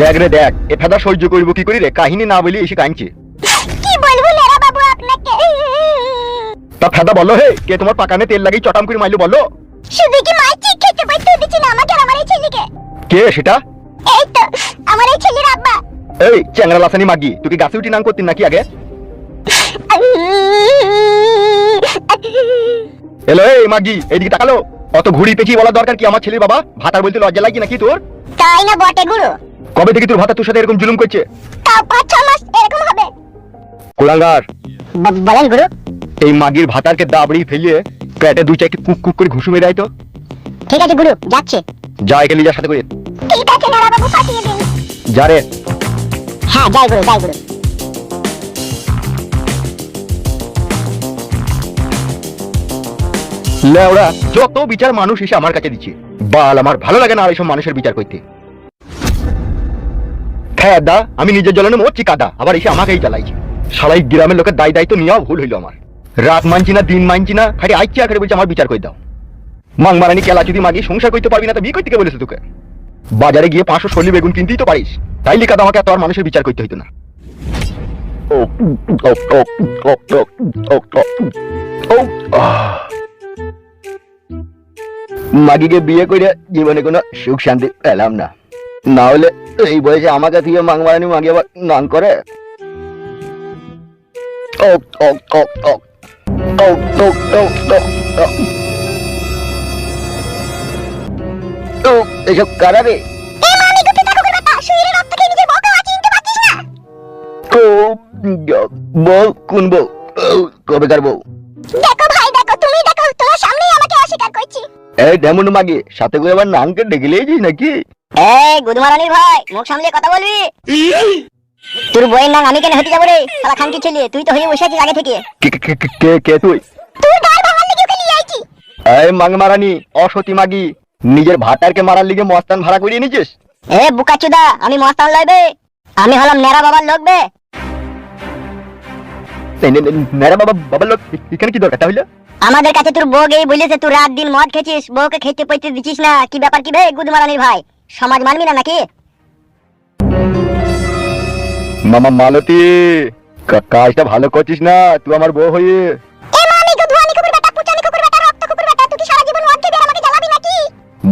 দেখ রে দেখ, এ ফেদা সহ্য করবো কি করি রে? কাহিনী না বলি এসে কাঁদছে। কি বলবো নেড়া বাবু আপনাকে? তা ফেদা বলো, হে কে তোমার পাকানে তেল লাগিয়ে চটাম করে মাইলো বলো? শুধু কি মারছি, খেতে পাইতে দিচ্ছি না আমাকে আর আমার এই ছেলেকে। কে সেটা? এই তো আমার এই ছেলের আব্বা। এই চ্যাংরা লাসানি মাগি, তুই কি গাছে উঠি নাম করতিস নাকি আগে? এলো এই মাগি, এইদিকে তাকালো। অত ঘুড়ি পেঁচিয়ে বলার দরকার কি? আমার ছেলের বাবা ভাতার বলতে লজ্জা লাগে নাকি তোর? তাই না বটে গুরু। কবে থেকে তোর ভাতা তোর সাথে এরকম জুলুম করছে? তাও 5-6 মাস এরকম হবে। কুলাঙ্গার, বলেন গুরু। এই মাগির ভাতারকে দাবড়ি ফেলিয়ে পেটে দুই চারটি কুক কুক করে ঘুষু মেরে দেয় তো। ঠিক আছে গুরু, যাচ্ছে। যা একে লিজার সাথে করে। ঠিক আছে নেড়া বাবু, পাঠিয়ে দিন। যা রে। হ্যাঁ যাই গুরু, যাই গুরু। লেওড়া, যত বিচার মানুষ এসে আমার কাছে দিচ্ছে, বাল আমার ভালো লাগে না আর এইসব মানুষের বিচার করতে। হ্যাঁ দা, আমি নিজের জ্বলনে মরছি কাদা, আবার এসে আমাকেই জ্বালাইছে। সালাই গ্রামের লোকের দায় দায়িত্ব নেওয়া ভুল হইলো আমার। রাত মানছি না, দিন মানছি না, খালি আইছি আখেরে বলছে আমার বিচার করে দাও। মাং মারানি কেলা যদি মাগি সংসার করতে পারবি না তো বিয়ে করতে কে বলেছে তোকে? বাজারে গিয়ে 500 সল্লি বেগুন কিনতেই তো পারিস, তাই লিখা আমাকে এত আর মানুষের বিচার করতে হইতো না। মাগিকে বিয়ে করে জীবনে কোনো সুখ শান্তি পেলাম না, না হলে এই বয়সে আমাকে থেকে মাং মারানি মাগি আবার নাং করে। এসব কারাবে বউ? কোন বউ? কবেকার বউ? দেখো ভাই, দেখো তুমি, দেখো তোমার সামনেই আমাকে অস্বীকার করছি। এই ডেমন মাগি, সাথে করে আবার নামকে ডেকে লিয়েছিস নাকি? এই গুদমারানির ভাই, মুখ সামলে কথা বলবি। তোর বইয়ের নাম আমি কেন হতে যাবো রে? শালা খানকি ছেলে, তুই তো হয়ে বসে আছিস আগে থেকে। কে তুই? তুই গাল ভাঙার লেগে ওকে নিয়ে আইছি। এই মাং মারানি অসতী মাগি, নিজের ভাতারকে মারার লিগে মস্তান ভাড়া করিয়ে নিছিস? এ বুকাচুদা, আমি মস্তান লইবে? আমি হলাম নেড়া বাবার লোক বে। নেড়া বাবার লোক এখানে কি দরকার তাহলে? আমাদের কাছে তোর বউ গেই বলেছে তুই রাত দিন মদ খেছিস, বউকে খেতে পইতে দিছিস না। কি ব্যাপার কি বে গুদমারানির ভাই? সমাজ মানবি না নাকি? মামা মালতী, কাজটা ভালো করছিস না তুই আমার বউ হয়ে। এ মামি গুদমারানি কুকুর বেটা, পুচানি কুকুর বেটা, রক্ত কুকুর বেটা, তুই কি সারা জীবন মদ খেয়ে আমাকে জ্বালাবি নাকি?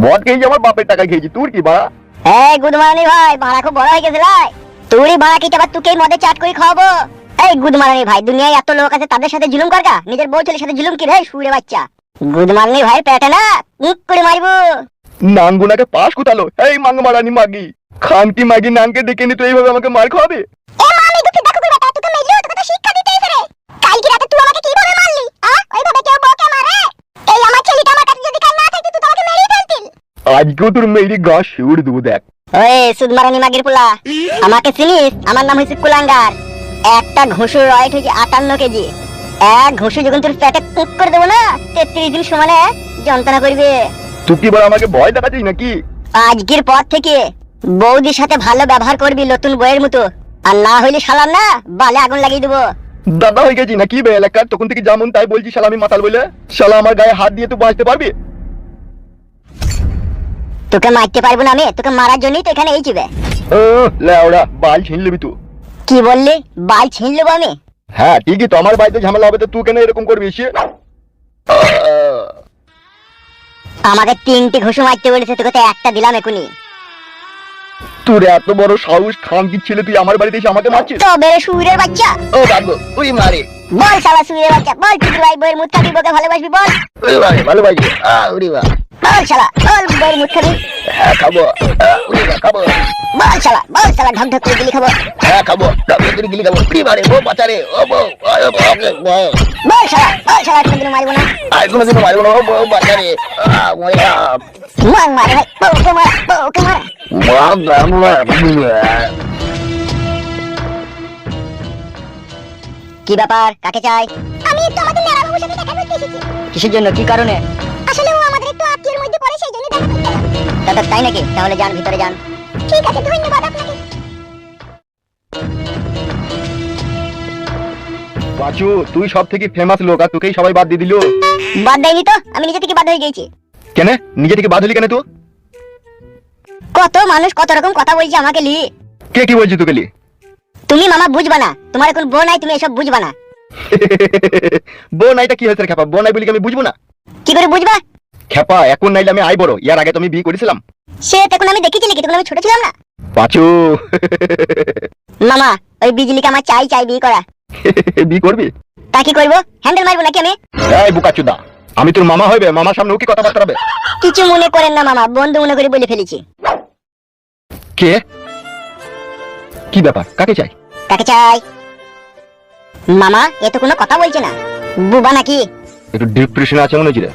মদ খেয়েছি, আমার বাপের টাকা খেয়েছি, তোর কি বা? এই গুদমারানি ভাই, ভাড়া খুব বড় হয়ে গেছে লাই। তুই ভাড়া কি আবার তোকে মদে চাট করে খাওয়াবো? এই গুদমারানি ভাই, দুনিয়ায় এত লোক আছে, তাদের সাথে জুলুম করগা, নিজের বউ ছেলের সাথে জুলুম কি রে শুয়ে বাচ্চা? গুদমারানি ভাই পেটে না মুখ করে মারবো। নাঙ্গুনাকে পাশ কুতালো। এই মাং মারানি মাগি, খানকি মাগি নানকে ডেকে নি তুই এইভাবে আমাকে মার খাওয়াবে? এ মামি দুটি দেখো করে বেটা, তোকে মেলিও, তোকে তো শিক্ষা দিতে এসে রে। কালকে রাতে তুই আমাকে কিভাবে মারলি? ওইভাবে কেউ বউকে মারে? এই আমার ছেলেটা আমার কাছে যদি কাল না থাকতো তুই তো আমাকে মেরেই ফেলতিল। আজকেও তোর মেয়েরই গা শিউড় দেবো দেখ। ওই সুদমারানি মাগির পোলা, আমাকে চিনিস? আমার নাম হইছে কুলাঙ্গার। একটা ঘুষুর ওয়েট হইছে 58 কেজি। এক ঘুষু যখন তোর পেটে কুক করে দেবো না, 33 দিন সমানে যন্ত্রণা করবে। তুই কি বল আমাকে ভয় দেখাচ্ছিস নাকি? আজকের পর থেকে বৌদির সাথে ভালো ব্যবহার করবি নতুন বইয়ের মতো, আর না হইলে শালা না বালে আগুন লাগিয়ে দেবো। দাদা হয়ে গেছি নাকি বে এলাকার? তখন থেকে যেমন তাই বলছি শালা আমি মাতাল বলে, শালা আমার গায়ে হাত দিয়ে তুই বাঁচতে পারবি? তোকে মারতে পারবো না আমি, তোকে মারার জন্যই তো এখানে এই চিবে। লেওড়া, বাল ছিন লিবি তুই। কি বললি? বাল ছিন নেবো আমি? হ্যাঁ ঠিকই তো, আমার বাড়িতে ঝামেলা হবে তো তুই কেন এরকম করবি? আমাকে 3টি ঘুষু মারতে বলেছে, তোকে তো একটা দিলাম এখনই। তোর এত বড় সাহস, খানকির ছেলে, তুই আমার বাড়িতে এসে আমাকে মারছিস? তো বেরে সুরের বাচ্চা। ও দাদু তুই মারে। বল শালা সুরের বাচ্চা, বল তুই ভাই বইয়ের মুখ খাবি, বউকে ভালোবাসবি বল। ওরে ভাই ভালোবাসি। ওরে বাবা। বল শালা, বল বইয়ের মুখ খাবি। হ্যাঁ খাবো। ওরে বাবা খাবো। বল শালা ঢক ঢক করে গিলি খাবো। হ্যাঁ খাবো, ডাবল করে গিলি খাবো। ওরে বাবা, বউ বাঁচারে। ও বউ, বল শালা কোনদিন মারবো না। আর কোনোদিন মারবো না, বউ বাঁচারে। মার ভাই, বউকে মার। কি ব্যাপার, কাকে চাই? আমি একটু আমাদের নেড়া বাবুর সাথে দেখা করতে এসেছি। কিসের জন্য, কি কারণে? আসলে ও আমাদের একটু আত্মীয়ের মধ্যে পড়ে, সেই জন্য দেখা করতে এলাম। তাই নাকি? তাহলে যান, ভিতরে যান। ঠিক আছে, ধন্যবাদ আপনাকে। পাঁচু, তুই সব থেকে ফেমাস লোক আর তোকেই সবাই বাদ দিয়ে দিল। বাদ দেয়নি তো, আমি নিজে থেকে বাদ হয়ে গেছি। কেন নিজে থেকে বাদ হলি কেন তুই? কত মানুষ কত রকম কথা বলছে আমাকে লি। কে কি বলছি তোকে লি? তুমি মামা বুঝবা না, তোমার এখন বউ নাই, তুমি এসব বুঝবা না। বউ নাইটা কি হয়েছে রে খেপা? বউ নাই বলি কি আমি বুঝবো না? কি করে বুঝবা? খেপা এখন নাইলে আমি আই বড়, ইয়ার আগে তো আমি বিয়ে করেছিলাম। সে তখন আমি দেখেছি নাকি, তখন আমি ছোট ছিলাম না। পাঁচু মামা ওই বিজলিকে আমার চাই চাই বিয়ে করা। বিয়ে করবি? তা কি করবো, হ্যান্ডেল মারবো নাকি আমি? এই বুকাচুদা, আমি তোর মামা হইবে, মামার সামনে কি কথাবার্তা হবে? কিছু মনে করেন না মামা, বন্ধু মনে করে বলে ফেলেছি। কে? কি ব্যাপার, কাকে চাই? কাকে চাই? মামা এ তো কোনো কথা বলছে না, বুবা নাকি? একটু ডিপ্রেশনে আছে মনে হচ্ছে রে।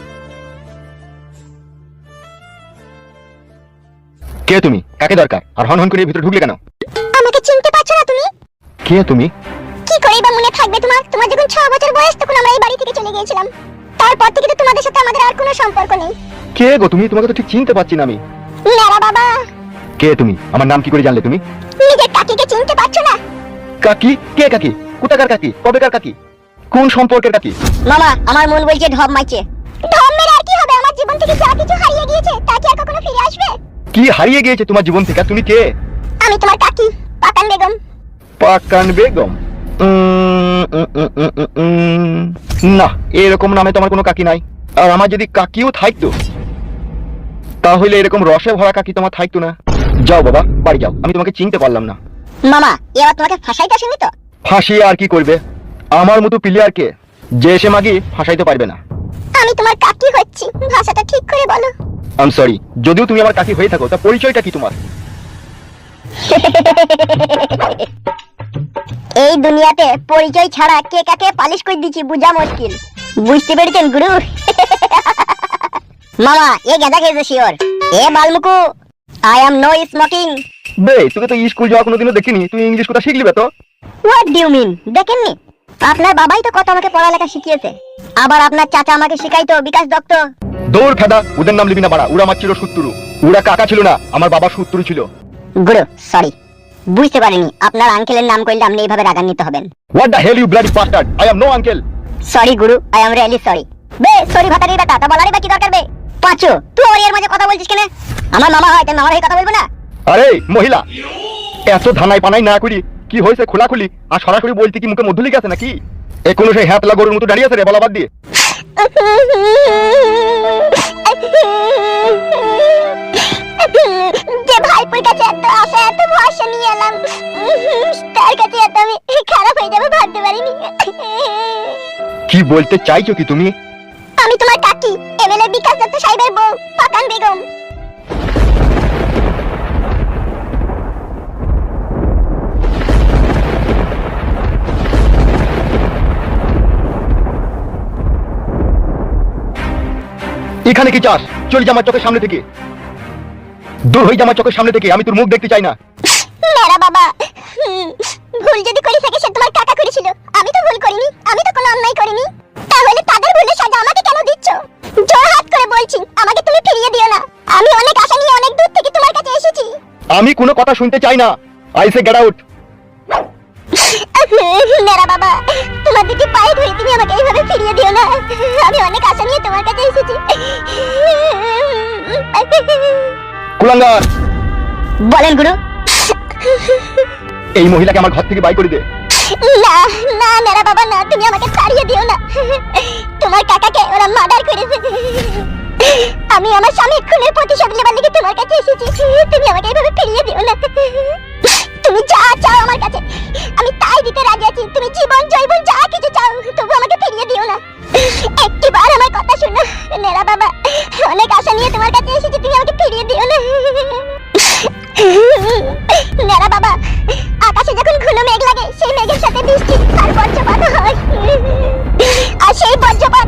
কে তুমি? কাকে দরকার? আর হন হন করে ভিতরে ঢুকলে কেন? আমাকে চিনতে পারছো না তুমি? কে তুমি? কি করেই বা মনে থাকবে তোমার? তোমার যখন 6 বছর বয়স তখন আমরা এই বাড়ি থেকে চলে গিয়েছিলাম। তারপর থেকে তো তোমাদের সাথে আমাদের আর কোনো সম্পর্ক নেই। কে গো তুমি? তোমাকে তো ঠিক চিনতে পারছি না আমি। নারা বাবা। কে তুমি? আমার নাম কি করে জানলে তুমি? নিজের কাকিকে চিনতে পারছো না? কাকি? কে কাকি? কোথাকার কাকি? কবেকার কাকি? কোন সম্পর্কের কাকি? মামা আমার মন বলছে ঢপ মারছে। ঢপ মেরে আর কি হবে? আমার জীবন থেকে যা কিছু হারিয়ে গিয়েছে তা কি আর কখনো ফিরে আসবে? কি হারিয়ে গিয়েছে তোমার জীবন থেকে? তুমি কে? আমি তোমার কাকি, পাকান বেগম। পাকান বেগম? না, এরকম নামে তোমার কোনো কাকি নাই। আর আমার যদি কাকিও থাকতো তাহলে এরকম রসে ভরা কাকি তোমার থাকতো না। যাও বাবা, বাড়ি যাও, আমি তোমাকে চিনতে পারলাম না। মামা এবার তোমাকে ফাঁসাইতে আসেনি তো? ফাঁসিয়ে আর কি করবে? আমার মতো প্লেয়ারকে যে এসে মাগি ফাঁসাইতে পারবে না। আমি তোমার কাকি হচ্ছি, ভাষাটা ঠিক করে বলো। আই এম সরি, যদিও তুমি আমার কাকি হয়ে থাকো, তা পরিচয়টা কি তোমার? এই দুনিয়াতে পরিচয় ছাড়া কে কাকে পালিশ করে দিচ্ছি বুঝা মুশকিল। বুঝতে পেরেছেন গুরু? মামা এ গাঁজা খেয়েছে শিওর। এ Balmuku, I am no smoking. বে, তোকে তো স্কুল যাওয়া কোনোদিনও দেখিনি, তুই ইংলিশ কথা শিখলি বে তো? What do you mean? দেখেননি? আপনার বাবাই তো কত আমাকে পড়ালেখা শিখিয়েছে। আবার আপনার চাচা আমাকে শিখাইতো বিকাশ দত্ত। দৌড় ফেদা, ওদের নাম লিবি না বাড়া। ওরা আমার ছিল শত্রু। ওরা কাকা ছিল না, আমার বাবা শত্রু ছিল। গুরু সরি, বুঝতে পারিনি আপনার আঙ্কেলের নাম করলে আপনি এইভাবে রাগান্বিত হবেন। What the hell you bloody bastard, I am no uncle. Sorry guru, I am really sorry. বে সরি ভাতারি বেটা, তা বলারই বা কি দরকার বে? পাঁচু তুই ওর এর মাঝে কথা বলছিস কেন? আমার মামা হয়, তাই মামার হয়ে কথা বলবো না? আরে মহিলা, এত ধানাই পানাই না করি কি হয়েছে খোলাখুলি আর সরাসরি বলতে কি মুখে মধ্যে লিখে আছে নাকি? এখনো সেই হ্যাপলা গরুর মতো দাঁড়িয়ে আছে রে, বলা বাদ দিয়ে। যে ভাইপুর কাছে এত আশা এত ভরসা নিয়ে এলাম, তার কাছে এত আমি খারাপ হয়ে যাবে ভাবতে পারিনি। কি বলতে চাইছো কি তুমি? আমি তোমার কাকি, এমএলএ বিকাশ দত্ত সাহেবের বউ, পাকান বেগম। এখানে কি চাস? চল যা আমার চোখের সামনে থেকে, দূর হয়ে যা আমার চোখের সামনে থেকে, আমি তোর মুখ দেখতে চাই না। মেরা বাবা, ভুল যদি করি থাকে সে তোমার কাকা করেছিল, আমি তো ভুল করিনি, আমি তো কোনো অন্যায় করিনি। তাহলে তাদের ভুলের সাজা আমাকে কেন দিচ্ছ? জোরহাত করে বলছি আমাকে তুমি ফিরিয়ে দিও না। আমি অনেক আশা নিয়ে অনেক দূর থেকে তোমার কাছে এসেছি। আমি কোনো কথা শুনতে চাই না, আই সে গেট আউট। মেরা বাবা, তোমার দুটি পায়ে ধরে তুমি আমাকে এইভাবে ফিরিয়ে দিও না। আমি অনেক আশা নিয়ে তোমার কাছে এসেছি। কুলাঙ্গার, বলেন গুরু। এই মহিলাকে আমার ঘর থেকে বাই করে দে। না না মেরা বাবা না, তুমি আমাকে ছাড়িয়ে দিও না। তোমার কাকাকে ওরা মার্ডার করেছে। আমি আমার স্বামীর খুনের প্রতিশোধ নেবার লিগে তোমার কাছে এসেছি। তুমি আমাকে এইভাবে ফিরিয়ে দিও না। তুমি যা চাও আমার কাছে আমি তাই দিতে রাজি আছি। তুমি জীবন জৈবন যা কিছু চাও, তবু আমাকে ফিরিয়ে দিও না। একটিবার আমার কথা শোনো মেরা বাবা, অনেক আশা নিয়ে তোমার কাছে এসেছি, তুমি আমাকে ফিরিয়ে দিও না। মেরা বাবা, আকাশে যখন ঘন মেঘ লাগে সেই মেঘের সাথে বৃষ্টি আর বজ্রপাত হয়, আর সেই বজ্রপাত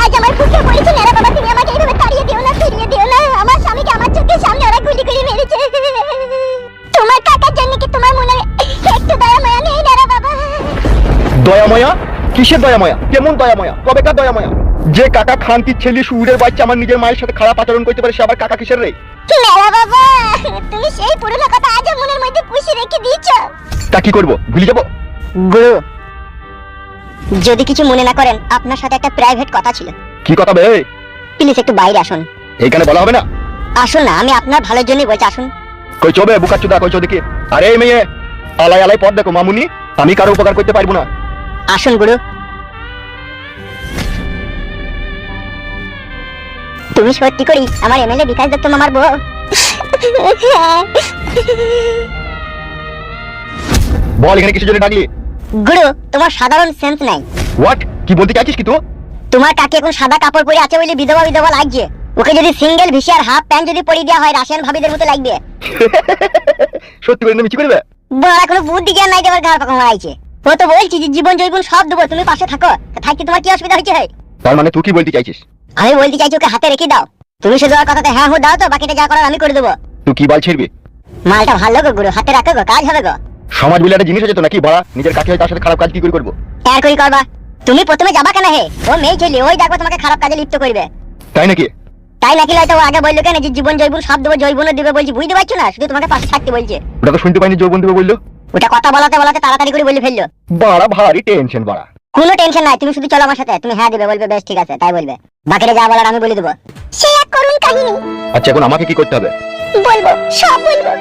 আজ আমার বুকে পড়েছে। মেরা বাবা, তুমি আমাকে এইভাবে তাড়িয়ে দিও না, ফিরিয়ে দিও না। আমার স্বামীকে আমার চোখের সামনে ওরা গুলি করে মেরেছে। তোমার কাকার জন্য কি তোমার মনে একটু দয়া মায়া নেই মেরা বাবা? দয়াময়া? কিসের দয়াময়া? কেমন দয়াময়া? কবেকার দয়াময়া? যে কাকা খানকির ছেলে সুরের বাচ্চা আমার নিজের মায়ের সাথে খারাপ আচরণ করতে পারে, সে আবার কাকা কিসের রে? মেরা বাবা, তুমি সেই পুরনো কথা আজও মনের মধ্যে পুষে রেখে দিয়েছো। তা কি করবো, ভুলে যাবো? গুরু যদি কিছু মনে না করেন, আপনার সাথে একটা প্রাইভেট কথা ছিল। কি কথা বে? প্লিজ একটু বাইরে আসুন। এইখানে বলা হবে না। আসুন না, আমি আপনার ভালোর জন্যই বলছি, আসুন। কই চবে বুকাচুদা, কই চো দেখি। আরে এই মেয়ে, আলাই আলাই পথ দেখো মামুনি, আমি কারো উপকার করতে পারবো না। আসুন গুরু। তুমি সত্যি করি আমার এমএলএ বিকাশ দত্ত মামার বউ? বল এখানে কিসের জন্য ডাকলি? গুরু, তোমার সাধারণ সেন্স নাই। হোয়াট? কি বলতে চাইছিস কি তুই? তোমার কাকি এখন সাদা কাপড় পরে আছে বলে বিধবা বিধবা লাগছে। ওকে যদি সিঙ্গেল ভিসি আর হাফ প্যান্ট যদি পরিয়ে দেওয়া হয়, রাশিয়ান ভাবিদের মতো লাগবে। সত্যি করে মিছি করবে? বড় কোনো বুদ্ধি জ্ঞান নাই, দেবার গাল পাকা মারাইছে। ও তো বলছি যে জীবন জৈবন সব দেবো, তুমি পাশে থাকো। থাকতে তোমার কি অসুবিধা হচ্ছে? তার মানে তুই কি বলতে চাইছিস? আমি বলতে চাইছি ওকে হাতে রেখে দাও। তুমি শুধু আর কথাতে হ্যাঁ হো দাও, তো বাকিটা যা করার আমি করে দেবো। তুই কি বল ছিড়বি? মালটা ভালো গো গুরু, হাতে রাখো গো, কাজ হবে গো। সমাজ বলে একটা জিনিস আছে তো নাকি বড়া? নিজের কাকে হয় তার সাথে খারাপ কাজ কি করে করবো? আর করি করবা? তুমি প্রথমে যাবা কেন হে? ও মেয়ে ছেলে, ওই দেখো তোমাকে খারাপ কাজে লিপ্ত করবে। তাই নাকি? তাই নাকি হয়তো ও আগে বললো কেন যে জীবন জৈবন সব দেবো, জৈবনও দেবে বলছি, বুঝতে পারছো না? শুধু তোমাকে পাশে থাকতে বলছে। ওটা তো শুনতে পাইনি, যৌবন দেবে বললো। ওটা কথা বলাতে বলাতে তাড়াতাড়ি করে বলে ফেললো। বাড়া ভারী টেনশন বাড়া। কোনো টেনশন নাই, তুমি শুধু চলো আমার সাথে। তুমি হ্যাঁ দেবে, বলবে বেশ ঠিক আছে তাই বলবে, বাকিটা যা বলার আমি বলে দেবো। সে এক করুণ কাহিনী। আচ্ছা এখন আমাকে কি করতে হবে? বলবো, সব বলবো।